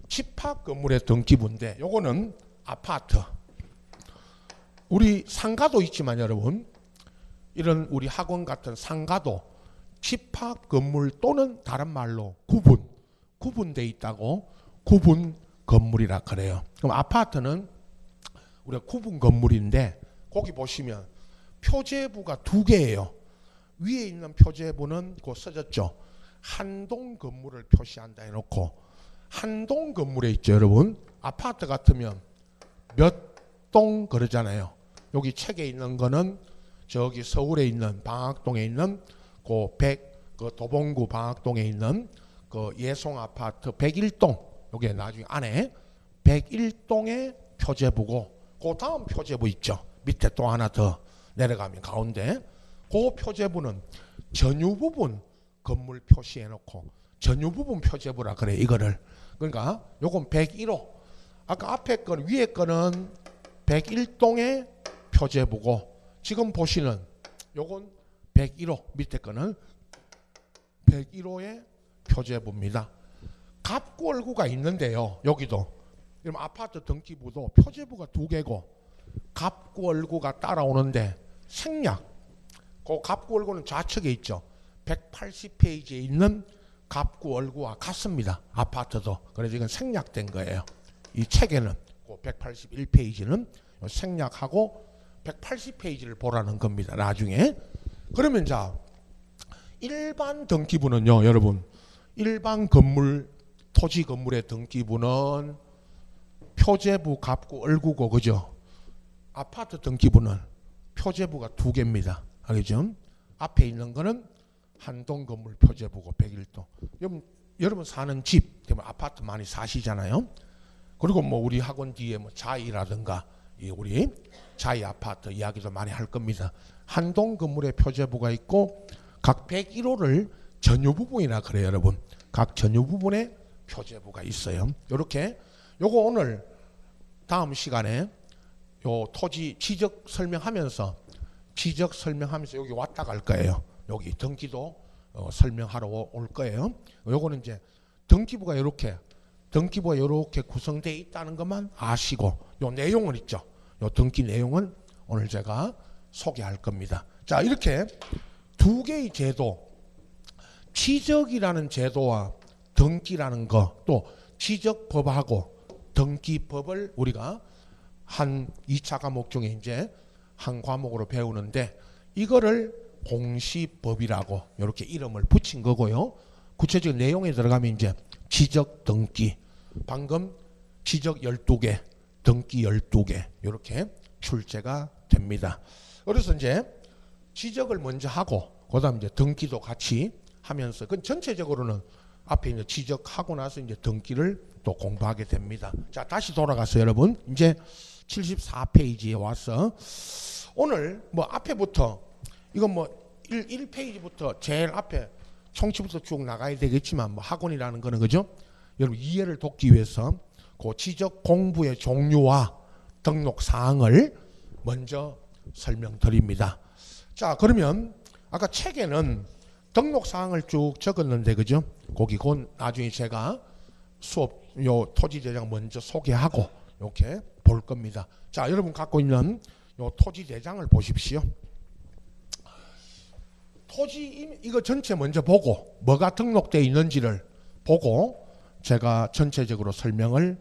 집합 건물의 등기부인데 요거는 아파트 우리 상가도 있지만 여러분 이런 우리 학원 같은 상가도 집합 건물 또는 다른 말로 구분되어 있다고 구분 건물이라 그래요. 그럼 아파트는 우리가 구분 건물인데 거기 보시면 표제부가 두 개예요. 위에 있는 표제부는 그 써졌죠. 한동 건물을 표시한다 해놓고 한동 건물에 있죠, 여러분. 아파트 같으면 몇 동 그러잖아요. 여기 책에 있는 거는 저기 서울에 있는 방학동에 있는 그 도봉구 방학동에 있는 그 예송 아파트 101동, 여기 나중에 안에 101동의 표제부고 그 다음 표제부 있죠. 밑에 또 하나 더 내려가면 가운데 그 표제부는 전유 부분 건물 표시해 놓고 전유 부분 표제부라 그래 이거를. 그러니까 요건 101호. 아까 앞에 건 위에 거는 101동의 표제부고 지금 보시는 요건 101호, 밑에 거는 101호의 표제부입니다. 갑구얼구가 있는데요. 여기도 그럼 아파트 등기부도 표제부가 두 개고 갑구얼구가 따라오는데 생략. 그 갑구얼구는 좌측에 있죠. 180페이지에 있는 갑구얼구와 같습니다. 아파트도. 그래서 이건 생략된 거예요. 이 책에는 그 181페이지는 생략하고 180페이지를 보라는 겁니다. 나중에. 그러면 자 일반 등기부는요, 여러분. 일반 건물, 토지 건물의 등기부는 표제부, 갑구얼구고 그죠? 아파트 등기부는 표제부가 두 개입니다. 알겠죠? 앞에 있는 거는 한동 건물 표제부고 101동. 여러분 사는 집, 아파트 많이 사시잖아요. 그리고 뭐 우리 학원 뒤에 뭐 자이라든가 우리 자이 아파트 이야기도 많이 할 겁니다. 한동 건물의 표제부가 있고 각 101호를 전유 부분이라 그래요, 여러분. 각 전유 부분에 표제부가 있어요. 이렇게 요거 오늘 다음 시간에 요 토지 지적 설명하면서 여기 왔다 갈 거예요. 여기 등기도 설명하러 올 거예요. 요거는 이제 등기부가 이렇게 구성되어 있다는 것만 아시고 요 내용은 있죠. 요 등기 내용은 오늘 제가 소개할 겁니다. 자, 이렇게 두 개의 제도, 지적이라는 제도와 등기라는 거, 또 지적법하고 등기법을 우리가 한 2차 과목 중에 이제 한 과목으로 배우는데 이거를 공시법이라고 이렇게 이름을 붙인 거고요. 구체적인 내용에 들어가면 이제 지적 등기, 방금 지적 12개, 등기 12개 이렇게 출제가 됩니다. 그래서 이제 지적을 먼저 하고 그다음 이제 등기도 같이 하면서 그 전체적으로는 앞에 이제 지적하고 나서 이제 등기를 또 공부하게 됩니다. 자, 다시 돌아가서 여러분 이제 74페이지에 와서 오늘 뭐 앞에부터 이건 뭐 1페이지부터 제일 앞에 총치부터 쭉 나가야 되겠지만 뭐 학원이라는 거는 그죠? 여러분 이해를 돕기 위해서 그 지적 공부의 종류와 등록 사항을 먼저 설명드립니다. 자, 그러면 아까 책에는 등록 사항을 쭉 적었는데 그죠? 거기 곧 나중에 제가 수업 요 토지 대장 먼저 소개하고 이렇게 볼 겁니다. 자, 여러분 갖고 있는 요 토지 대장을 보십시오. 토지 이거 전체 먼저 보고 뭐가 등록되어 있는지를 보고 제가 전체적으로 설명을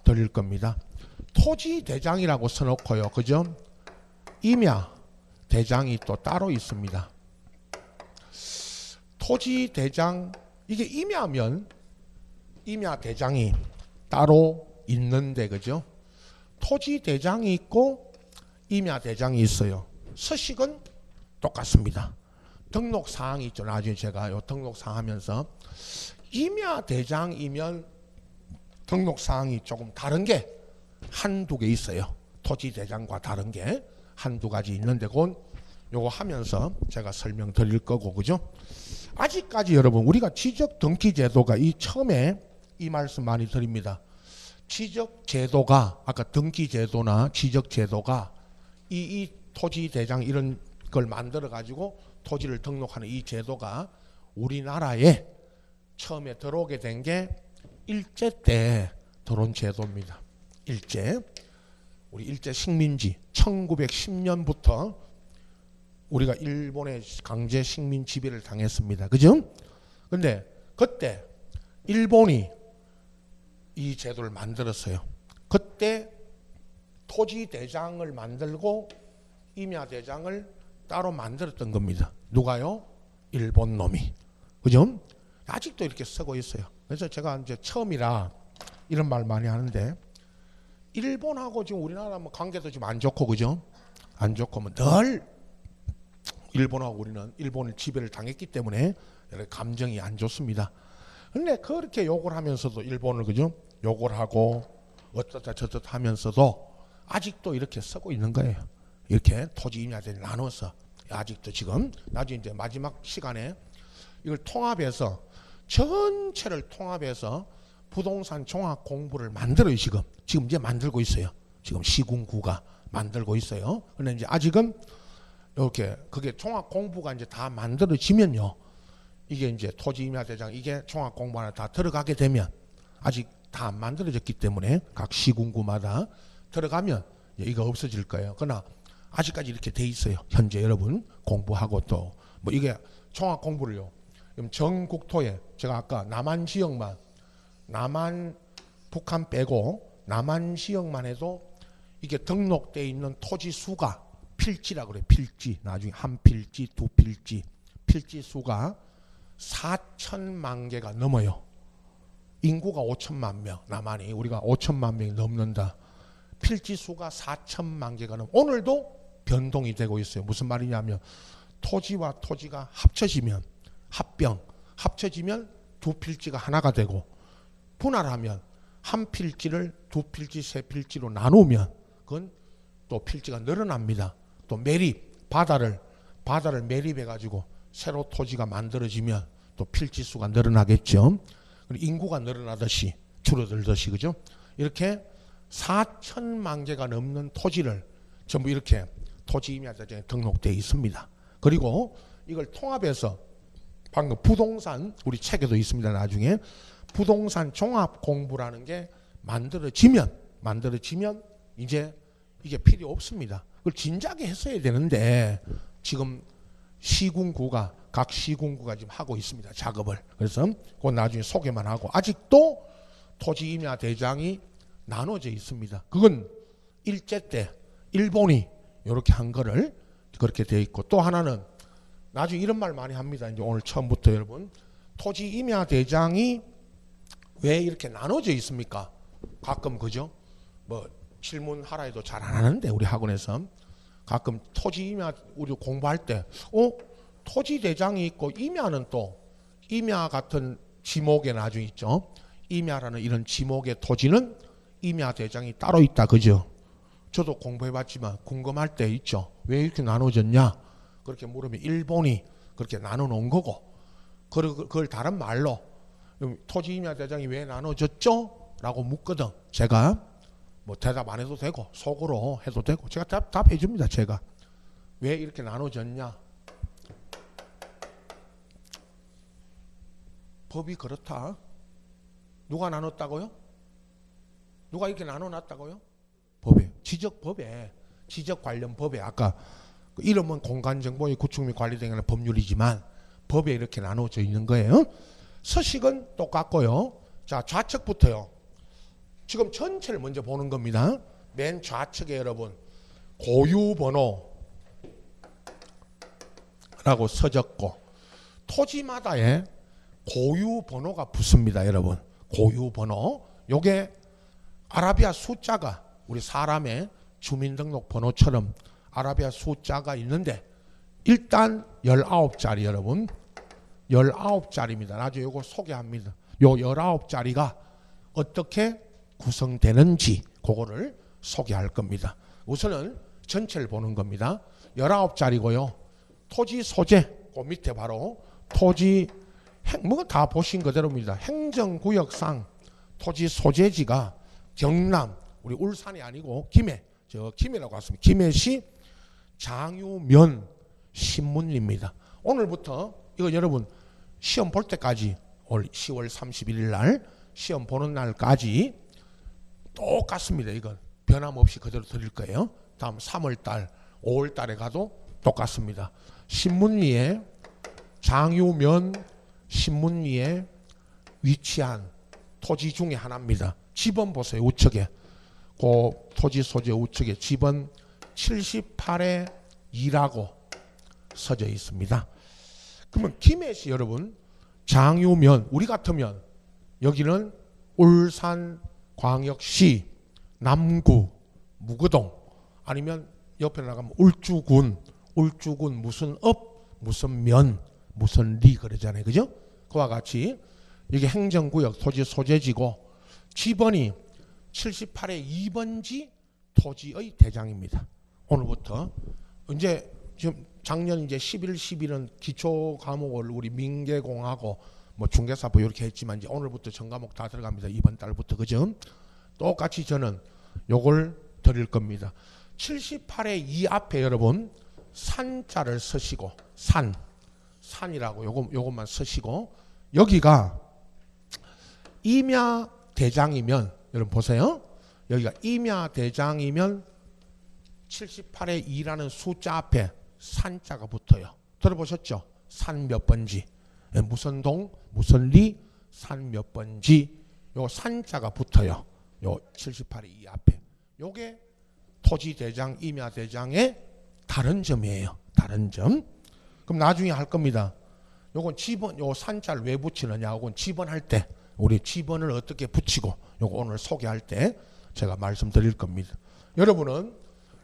드릴 겁니다. 토지 대장이라고 써놓고요, 그죠? 임야 대장이 또 따로 있습니다. 토지 대장 이게 임야면 임야 대장이 따로 있는데 그죠? 토지 대장이 있고 임야 대장이 있어요. 서식은 똑같습니다. 등록 사항이 있죠. 나중에 제가 요 등록 사항 하면서 임야 대장이면 등록 사항이 조금 다른 게 한두 개 있어요. 토지 대장과 다른 게 한두 가지 있는데 그건 요거 하면서 제가 설명드릴 거고 그죠? 아직까지 여러분 우리가 지적 등기 제도가 이 처음에 이 말씀 많이 드립니다. 지적 제도가 아까 등기 제도나 지적 제도가 이 토지 대장 이런 걸 만들어 가지고 토지를 등록하는 이 제도가 우리나라에 처음에 들어오게 된 게 일제 때 들어온 제도입니다. 우리 일제 식민지 1910년부터 우리가 일본의 강제 식민 지배를 당했습니다. 그죠? 근데 그때 일본이 이 제도를 만들었어요. 그때 토지대장을 만들고 임야대장을 따로 만들었던 겁니다. 누가요? 일본 놈이. 그죠? 아직도 이렇게 쓰고 있어요. 그래서 제가 이제 처음이라 이런 말 많이 하는데, 일본하고 지금 우리나라 뭐 관계도 지금 안 좋고, 그죠? 안 좋고, 뭐 늘 일본하고 우리는 일본을 지배를 당했기 때문에 감정이 안 좋습니다. 근데 그렇게 욕을 하면서도 일본을, 그죠? 욕을 하고 어쩌다 저쩌다 하면서도 아직도 이렇게 쓰고 있는 거예요. 이렇게 토지 임야대를 나눠서 아직도 지금 나중에 이제 마지막 시간에 이걸 통합해서 전체를 통합해서 부동산 종합 공부를 만들어요. 지금 이제 만들고 있어요. 지금 시군구가 만들고 있어요. 근데 이제 아직은 이렇게 그게 종합 공부가 이제 다 만들어지면요, 이게 이제 토지 임야대장 이게 종합 공부 하나 다 들어가게 되면, 아직 다 안 만들어졌기 때문에 각 시군구마다 들어가면 이거 없어질 거예요. 그러나 아직까지 이렇게 돼 있어요. 현재 여러분 공부하고 또 뭐 이게 종합 공부를요, 전국토에 제가 아까 남한 지역만, 남한 북한 빼고 남한 지역만 해도 이게 등록돼 있는 토지 수가 필지라 그래요. 필지. 나중에 한 필지, 두 필지. 필지 수가 4천만 개가 넘어요. 인구가 5천만 명. 남한이 우리가 5천만 명이 넘는다. 필지 수가 4천만 개가 넘어. 오늘도 변동이 되고 있어요. 무슨 말이냐면 토지와 토지가 합쳐지면 합쳐지면 두 필지가 하나가 되고, 분할하면 한 필지를 두 필지, 세 필지로 나누면 그건 또 필지가 늘어납니다. 또 매립, 바다를 매립해 가지고 새로 토지가 만들어지면 또 필지 수가 늘어나겠죠. 인구가 늘어나듯이 줄어들듯이, 그죠? 이렇게 4천만 개가 넘는 토지를 전부 이렇게 토지 임야대장에 등록되어 있습니다. 그리고 이걸 통합해서 방금 부동산, 우리 책에도 있습니다. 나중에 부동산 종합 공부라는 게 만들어지면 이제 이게 필요 없습니다. 그걸 진작에 했어야 되는데 지금 각 시군구가 지금 하고 있습니다. 작업을. 그래서 그건 나중에 소개만 하고, 아직도 토지 임야 대장이 나눠져 있습니다. 그건 일제 때 일본이 이렇게 한 거를 그렇게 돼 있고, 또 하나는 나중에 이런 말 많이 합니다. 이제 오늘 처음부터 여러분, 토지 임야 대장이 왜 이렇게 나눠져 있습니까? 가끔, 그죠? 뭐 질문하라 해도 잘 안 하는데 우리 학원에서 가끔 토지 임야 우리 공부할 때 토지 대장이 있고 임야는 또 임야 같은 지목에 나중에 있죠. 임야라는 이런 지목의 토지는 임야 대장이 따로 있다, 그죠? 저도 공부해봤지만 궁금할 때 있죠. 왜 이렇게 나눠졌냐? 그렇게 물으면 일본이 그렇게 나눠놓은 거고, 그걸 다른 말로 토지 임야 대장이 왜 나눠졌죠? 라고 묻거든. 제가 뭐 대답 안 해도 되고 속으로 해도 되고 제가 답해 줍니다. 제가 왜 이렇게 나눠졌냐? 법이 그렇다. 누가 나눴다고요? 누가 이렇게 나눠놨다고요? 법에, 지적 관련 법에, 아까 그 이름은 공간정보의 구축 및 관리 등의 법률이지만 법에 이렇게 나눠져 있는 거예요. 서식은 똑같고요. 자, 좌측부터요. 지금 전체를 먼저 보는 겁니다. 맨 좌측에 여러분 고유번호라고 써졌고, 토지마다의 고유번호가 붙습니다. 여러분, 고유번호. 요게 아라비아 숫자가 우리 사람의 주민등록번호처럼 아라비아 숫자가 있는데, 일단 19자리 여러분, 19자리입니다. 나중에 요거 소개합니다. 요 19자리가 어떻게 구성되는지 그거를 소개할 겁니다. 우선은 전체를 보는 겁니다. 19자리고요. 토지 소재, 그 밑에 바로 토지 뭐 다 보신 그대로입니다. 행정구역상 토지 소재지가 경남, 우리 울산이 아니고 김해라고 했습니다. 김해시 장유면 신문리입니다. 오늘부터 이거 여러분 시험 볼 때까지 올 10월 31일 날 시험 보는 날까지 똑같습니다. 이건 변함없이 그대로 드릴 거예요. 다음 3월달, 5월달에 가도 똑같습니다. 신문리에 장유면 신문리에 위치한 토지 중에 하나입니다. 지번 보세요. 우측에. 그 토지 소재 우측에 지번 78의 2라고 써져 있습니다. 그러면 김해시 여러분 장유면 우리 같으면 여기는 울산광역시 남구 무구동 아니면 옆에 나가면 울주군 무슨 업 무슨 면 무슨 리 그러잖아요. 그죠? 그와 같이 이게 행정구역 토지 소재지고 지번이 78의 2번지 토지의 대장입니다. 오늘부터 이제 지금 작년 이제 11, 11은 기초 과목을 우리 민계공하고 뭐 중개사부 이렇게 했지만 이제 오늘부터 전 과목 다 들어갑니다. 이번 달부터. 그죠? 똑같이 저는 요걸 드릴 겁니다. 78의 2 앞에 여러분 산자를 쓰시고 산이라고 요것만 쓰시고 여기가 임야 대장이면 여러분 보세요. 여기가 임야 대장이면 78의 2라는 숫자 앞에 산자가 붙어요. 들어보셨죠? 산 몇 번지 무슨 동 무슨 리 산 몇 번지 요 산자가 붙어요. 요 78의 2 앞에 요게 토지 대장 임야 대장의 다른 점이에요. 다른 점. 그럼 나중에 할 겁니다. 요건 지번 요 산자를 왜 붙이느냐 하고는 지번할 때 우리 지번을 어떻게 붙이고 요거 오늘 소개할 때 제가 말씀드릴 겁니다. 여러분은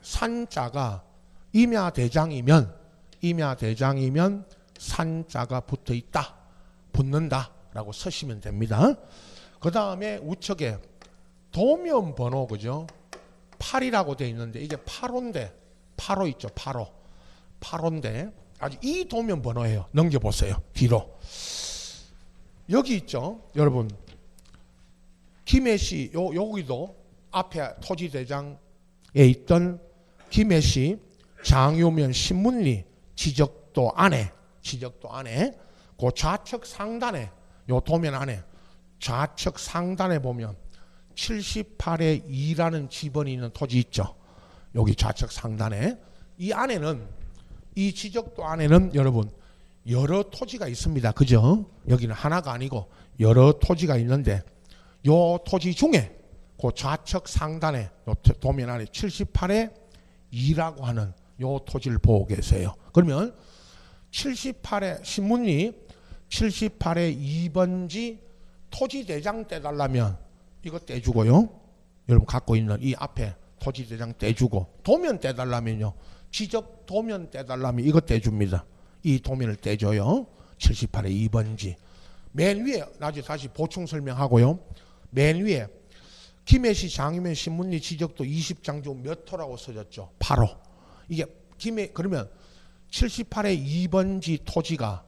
산자가 임야 대장이면 산자가 붙어 있다 붙는다 라고 쓰시면 됩니다. 그 다음에 우측에 도면 번호 그죠? 8이라고 되어 있는데 이게 8호인데 8호 있죠. 8호인데 아주 이 도면 번호예요. 넘겨보세요. 뒤로 여기 있죠. 여러분 김해시 여기도 앞에 토지대장에 있던 김해시 장유면 신문리 지적도 안에 그 좌측 상단에 요 도면 안에 좌측 상단에 보면 78의 2라는 지번이 있는 토지 있죠. 여기 좌측 상단에 이 안에는 이 지적도 안에는 여러분 여러 토지가 있습니다. 그죠? 여기는 하나가 아니고 여러 토지가 있는데 요 토지 중에 그 좌측 상단에 요 도면 안에 78의 2라고 하는 요 토지를 보고 계세요. 그러면 78의 신문이 78의 2번지 토지 대장 떼달라면 이거 떼주고요. 여러분 갖고 있는 이 앞에 토지 대장 떼주고 도면 떼달라면요. 지적 도면 떼달라면 이거 떼줍니다. 이 도면을 떼줘요. 78의 2번지. 맨 위에 나중에 다시 보충 설명하고요. 맨 위에 김해시 장유면 신문리 지적도 20장 중 몇 호라고 써졌죠? 8호. 이게 그러면 78의 2번지 토지가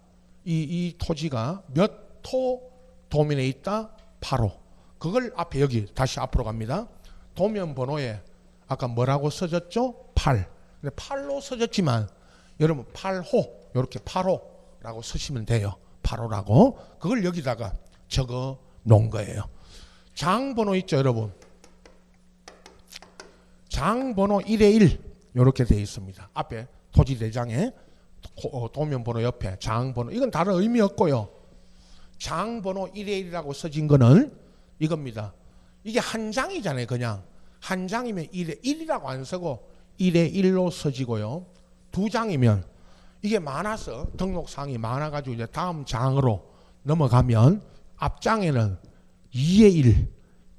이 토지가 몇 호 도면에 있다? 8호. 그걸 앞에 여기 다시 앞으로 갑니다. 도면 번호에 아까 뭐라고 써졌죠? 8. 근데 8로 써졌지만 여러분 8호 이렇게 8호라고 쓰시면 돼요. 8호라고. 그걸 여기다가 적어 놓은 거예요. 장 번호 있죠, 여러분. 장 번호 1의 1 이렇게 되어 있습니다. 앞에 토지 대장에 도면 번호 옆에 장 번호 이건 다른 의미 없고요. 장 번호 1의 1이라고 써진 거는 이겁니다. 이게 한 장이잖아요. 그냥 한 장이면 1의 1이라고 안 쓰고 1의 1로 써지고요. 두 장이면 이게 많아서 등록사항이 많아가지고 이제 다음 장으로 넘어가면 앞장에는 2의 1,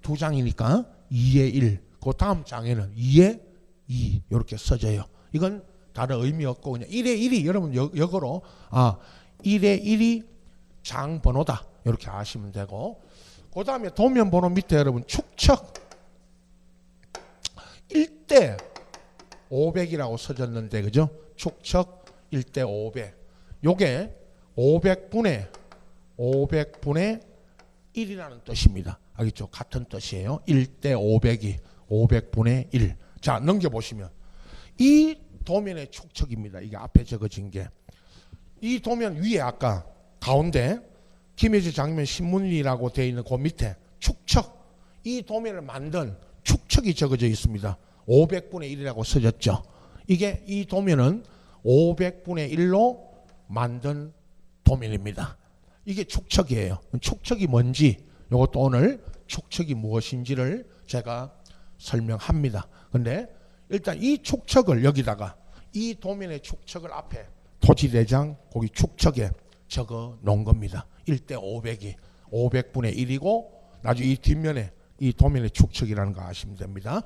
두 장이니까 2의 1, 그 다음 장에는 2의 2 이렇게 써져요. 이건 다른 의미 없고 그냥 1의 1이 여러분 역으로 1의 1이 장 번호다 이렇게 아시면 되고 그 다음에 도면 번호 밑에 여러분 축척 1대 500이라고 써졌는데 그죠? 축척 1대 500 요게 500분의 1이라는 뜻입니다. 알겠죠? 같은 뜻이에요. 1대 500이 500분의 1. 자, 넘겨보시면 이 도면의 축척입니다. 이게 앞에 적어진 게. 이 도면 위에 아까 가운데 김해시 장유면 신문리라고 되어 있는 그 밑에 축척. 이 도면을 만든 축척이 적어져 있습니다. 500분의 1이라고 써졌죠. 이게 이 도면은 500분의 1로 만든 도면입니다. 이게 축척이에요. 축척이 뭔지 이것도 오늘 축척이 무엇인지를 제가 설명합니다. 근데 일단 이 축척을 여기다가 이 도면의 축척을 앞에 토지대장 거기 축척에 적어 놓은 겁니다. 1대 500이 500분의 1이고 나중에 이 뒷면에 이 도면의 축척이라는 거 아시면 됩니다.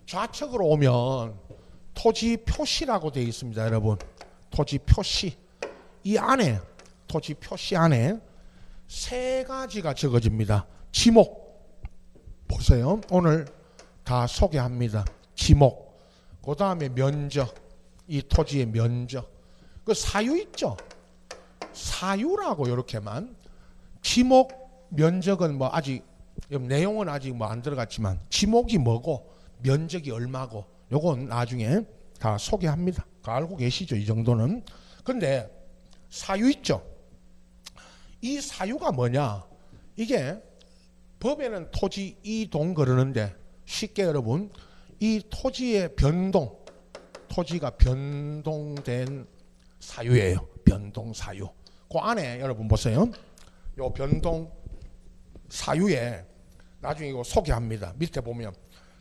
좌측으로 오면 토지 표시라고 되어 있습니다. 여러분 토지 표시 이 안에 토지 표시 안에 세 가지가 적어집니다. 지목 보세요. 오늘 다 소개합니다. 지목 그 다음에 면적 이 토지의 면적 그 사유 있죠. 사유라고 이렇게만 지목 면적은 뭐 아직 내용은 아직 뭐 안 들어갔지만 지목이 뭐고 면적이 얼마고 요건 나중에 다 소개합니다. 알고 계시죠? 이 정도는. 근데 사유 있죠. 이 사유가 뭐냐? 이게 법에는 토지 이동 그러는데 쉽게 여러분 이 토지의 변동 토지가 변동된 사유예요. 변동 사유. 그 안에 여러분 보세요. 요 변동 사유에 나중에 이거 소개합니다. 밑에 보면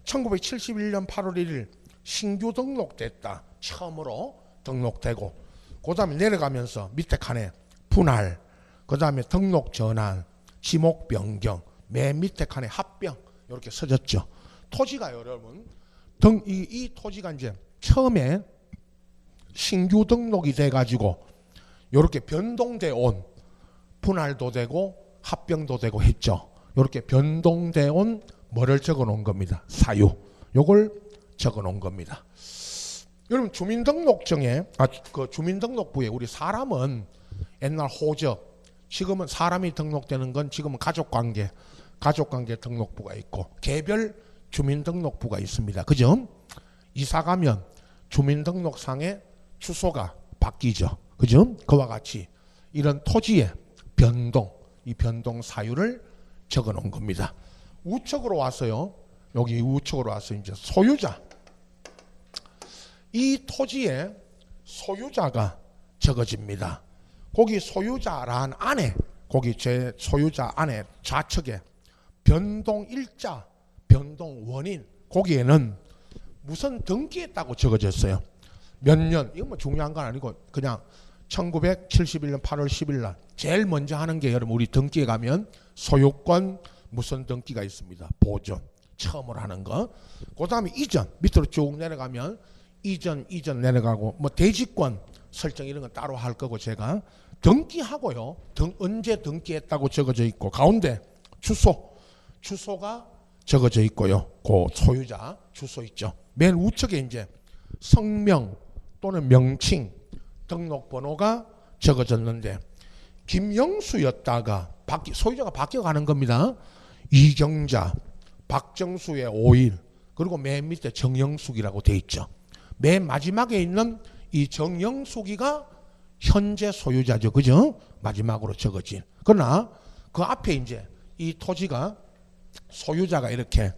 1971년 8월 1일 신규 등록됐다. 처음으로 등록되고 그 다음에 내려가면서 밑에 칸에 분할 그 다음에 등록 전환 지목 변경 맨 밑에 칸에 합병 이렇게 써졌죠. 토지가 여러분 이 토지가 이제 처음에 신규 등록이 돼가지고 이렇게 변동돼 온 분할도 되고 합병도 되고 했죠. 이렇게 변동돼 온 뭐를 적어 놓은 겁니다. 사유. 요걸 적어 놓은 겁니다. 여러분 주민등록증에 그 주민등록부에 우리 사람은 옛날 호적 지금은 사람이 등록되는 건 지금은 가족관계 등록부가 있고 개별 주민등록부가 있습니다. 그죠? 이사 가면 주민등록상의 주소가 바뀌죠. 그죠? 그와 같이 이런 토지의 변동, 이 변동 사유를 적어 놓은 겁니다. 우측으로 와서요. 여기 우측으로 와서 이제 소유자. 이 토지의 소유자가 적어집니다. 거기 소유자란 안에, 거기 제 소유자 안에 좌측에 변동 일자, 변동 원인, 거기에는 무슨 등기했다고 적어졌어요. 몇 년, 이건 뭐 중요한 건 아니고 그냥 1971년 8월 10일 날 제일 먼저 하는 게 여러분 우리 등기에 가면 소유권 무슨 등기가 있습니다. 보존 처음으로 하는 거. 그 다음에 이전 밑으로 쭉 내려가면 이전 내려가고 뭐 대지권 설정 이런 건 따로 할 거고 제가 등기하고요. 언제 등기했다고 적어져 있고 가운데 주소가 적어져 있고요. 그 소유자 주소 있죠. 맨 우측에 이제 성명 또는 명칭 등록번호가 적어졌는데 김영수였다가 소유자가 바뀌어가는 겁니다. 이경자, 박정수의 5일 그리고 맨 밑에 정영숙이라고 돼 있죠. 맨 마지막에 있는 이 정영숙이가 현재 소유자죠. 그죠? 마지막으로 적어진. 그러나 그 앞에 이제 이 토지가 소유자가 이렇게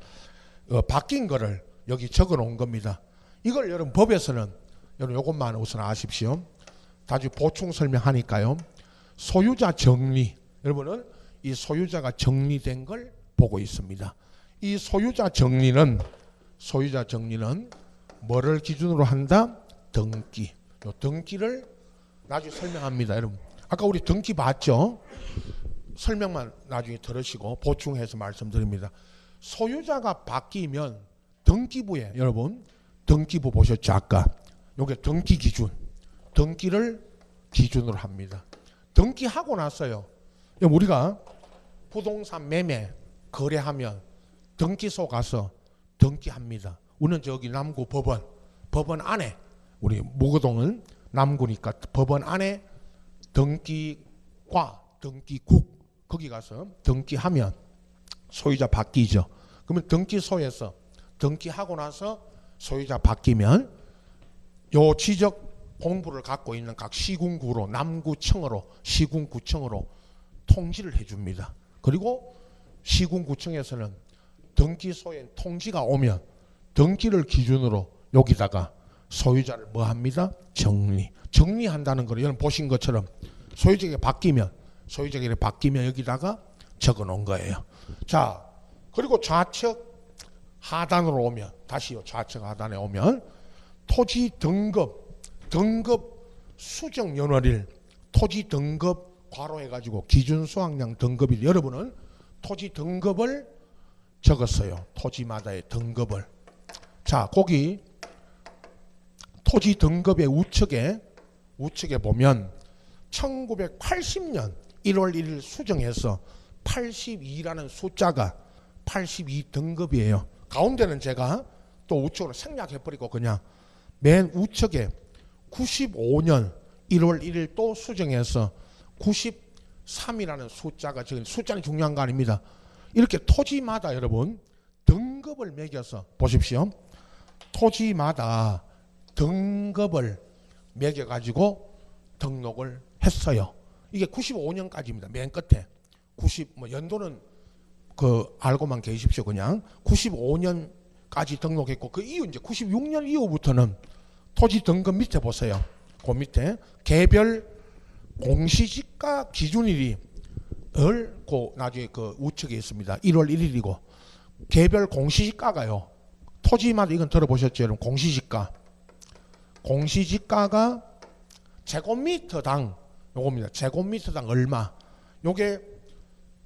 바뀐 거를 여기 적어 놓은 겁니다. 이걸 여러분 법에서는 여러분 요것만 우선 아십시오. 다시 보충 설명하니까요. 소유자 정리. 여러분은 이 소유자가 정리된 걸 보고 있습니다. 이 소유자 정리는 뭐를 기준으로 한다? 등기. 요 등기를 나중에 설명합니다. 여러분 아까 우리 등기 봤죠? 설명만 나중에 들으시고 보충해서 말씀드립니다. 소유자가 바뀌면 등기부에 여러분 등기부 보셨죠? 아까 요게 등기 기준 등기를 기준으로 합니다. 등기하고 나서요. 우리가 부동산 매매 거래하면 등기소 가서 등기합니다. 우리는 저기 남구 법원 안에 우리 무거동은 남구니까 법원 안에 등기과 등기국 거기 가서 등기하면 소유자 바뀌죠. 그러면 등기소에서 등기하고 나서 소유자 바뀌면 요 지적 공부를 갖고 있는 각 시군구로 남구청으로 시군구청으로 통지를 해줍니다. 그리고 시군구청에서는 등기소에 통지가 오면 등기를 기준으로 여기다가 소유자를 뭐 합니다? 정리한다는 걸 여러분 보신 것처럼 소유자가 바뀌면 여기다가 적어 놓은 거예요. 자, 그리고 좌측 하단으로 오면 다시요. 좌측 하단에 오면 토지 등급 수정 연월일 토지 등급 괄호해 가지고 기준 수확량 등급일 여러분은 토지 등급을 적었어요. 토지마다의 등급을. 자, 거기 토지 등급의 우측에 보면 1980년 1월 1일 수정해서 82라는 숫자가 82 등급이에요. 가운데는 제가 또 우측으로 생략해버리고 그냥 맨 우측에 95년 1월 1일 또 수정해서 93이라는 숫자가 지금 숫자는 중요한 거 아닙니다. 이렇게 토지마다 여러분 등급을 매겨서 보십시오. 토지마다 등급을 매겨가지고 등록을 했어요. 이게 95년까지입니다. 맨 끝에 연도는 알고만 계십시오. 그냥 95년까지 등록했고 그 이후 이제 96년 이후부터는 토지 등급 밑에 보세요. 그 밑에 개별 공시지가 기준일이 나중에 그 우측에 있습니다. 1월 1일이고 개별 공시지가가요. 토지마다 이건 들어보셨죠, 여러분? 공시지가가 제곱미터당 요겁니다. 제곱미터당 얼마? 요게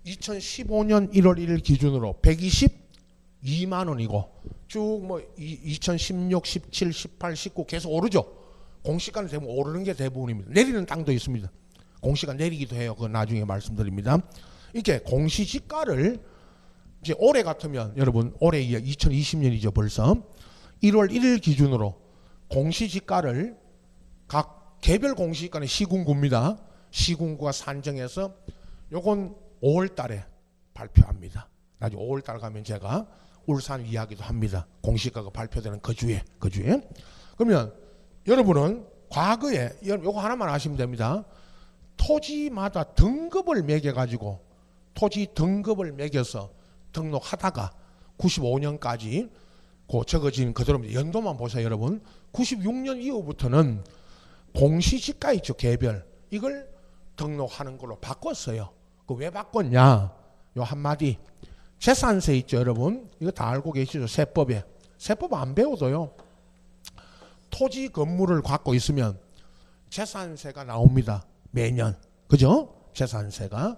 2015년 1월 1일 기준으로 122만 원이고 쭉 2016, 17, 18, 19 계속 오르죠. 공시가는 대부분 오르는 게 대부분입니다. 내리는 땅도 있습니다. 공시가 내리기도 해요. 그건 나중에 말씀드립니다. 이렇게 공시지가를 이제 올해 같으면 여러분 올해 2020년이죠 벌써 1월 1일 기준으로 공시지가를 각 개별 공시지가는 시군구입니다. 시군구가 산정해서 요건 5월 달에 발표합니다. 나중에 5월 달 가면 제가 울산 이야기도 합니다. 공시가가 발표되는 그 주에. 그러면 여러분은 과거에 요거 하나만 아시면 됩니다. 토지마다 등급을 매겨가지고 토지 등급을 매겨서 등록하다가 95년까지 적어진 그대로 연도만 보세요. 여러분 96년 이후부터는 공시지가 있죠. 개별 이걸 등록하는 걸로 바꿨어요. 왜 바꿨냐? 요 한마디 재산세 있죠. 여러분 이거 다 알고 계시죠? 세법에. 세법 안 배워도요. 토지 건물을 갖고 있으면 재산세가 나옵니다. 매년. 그죠? 재산세가.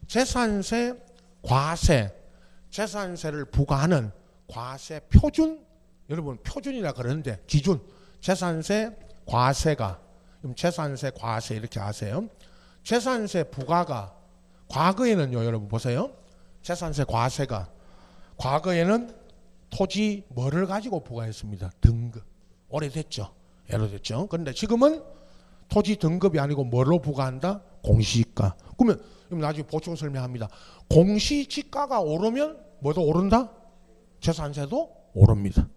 재산세, 과세, 재산세를 부과하는 과세 표준, 여러분 표준이라 그러는데 기준, 재산세, 과세가, 재산세, 과세 이렇게 아세요. 재산세 부과가 과거에는요, 여러분 보세요. 재산세 과세가 과거에는 토지 뭐를 가지고 부과했습니다. 등급. 오래됐죠. 오래됐죠. 그런데 지금은 토지 등급이 아니고 뭐로 부과한다? 공시지가. 그러면 나중에 보충 설명합니다. 공시지가가 오르면 뭐도 오른다? 재산세도 오릅니다.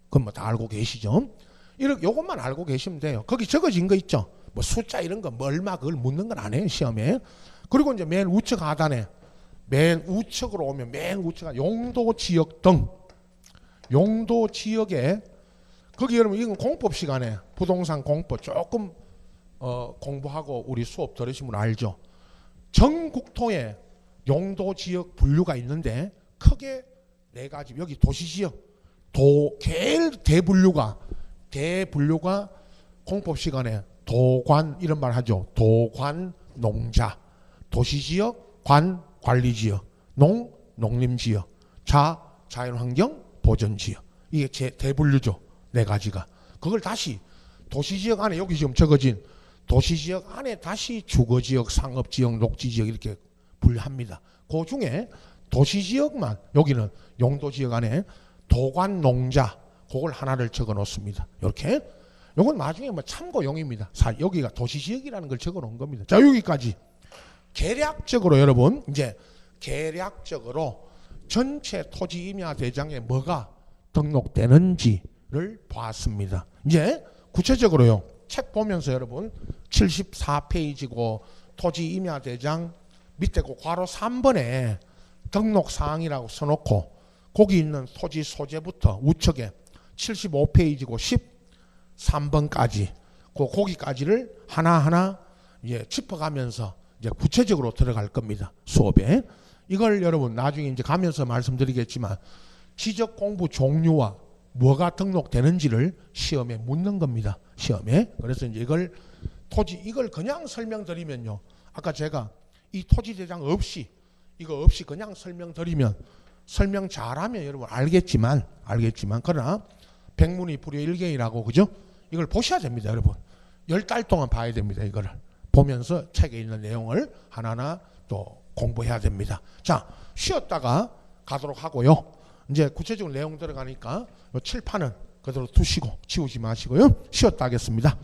그건 뭐 다 알고 계시죠? 이렇게 요것만 알고 계시면 돼요. 거기 적어진 거 있죠? 뭐 숫자 이런 거 뭐 얼마 그걸 묻는 건 안 해요, 시험에. 그리고 이제 맨 우측 하단에 맨 우측으로 오면 맨 우측 용도 지역 등 용도 지역에 거기 여러분 이건 공법 시간에 부동산 공법 조금 공부하고 우리 수업 들으신 분 알죠? 전국토에 용도 지역 분류가 있는데 크게 네 가지. 여기 도시지역 대분류가 공법 시간에 도관 이런 말 하죠. 도관 농자, 도시지역, 관리지역, 농림지역, 자연환경 보전지역. 이게 대분류죠. 네 가지가. 그걸 다시 도시지역 안에 여기 지금 적어진 도시지역 안에 다시 주거지역, 상업지역, 녹지지역 이렇게 분류합니다. 그 중에 도시지역만 여기는 용도지역 안에 도관농자 그걸 하나를 적어 놓습니다. 이렇게. 이건 나중에 뭐 참고용입니다. 여기가 도시지역이라는 걸 적어 놓은 겁니다. 자, 여기까지. 계략적으로 여러분 이제 계략적으로 전체 토지임야대장에 뭐가 등록되는지를 봤습니다. 이제 구체적으로요. 책 보면서 여러분 74페이지고 토지임야대장 밑에 그 괄호 3번에 등록사항이라고 써놓고 거기 있는 토지 소재부터 우측에 75페이지고 13번까지 거기까지를 하나하나 짚어가면서 이제 구체적으로 들어갈 겁니다. 수업에. 이걸 여러분 나중에 이제 가면서 말씀드리겠지만 지적 공부 종류와 뭐가 등록되는지를 시험에 묻는 겁니다. 시험에. 그래서 이제 이걸 이걸 그냥 설명드리면요. 아까 제가 이 토지대장 없이 이거 없이 그냥 설명드리면 설명 잘하면 여러분 알겠지만 그러나 백문이 불여일견이라고 그죠? 이걸 보셔야 됩니다, 여러분. 10달 동안 봐야 됩니다. 이거를 보면서 책에 있는 내용을 하나하나 또 공부해야 됩니다. 자, 쉬었다가 가도록 하고요. 이제 구체적인 내용 들어가니까 요 칠판은 그대로 두시고 치우지 마시고요. 쉬었다 하겠습니다.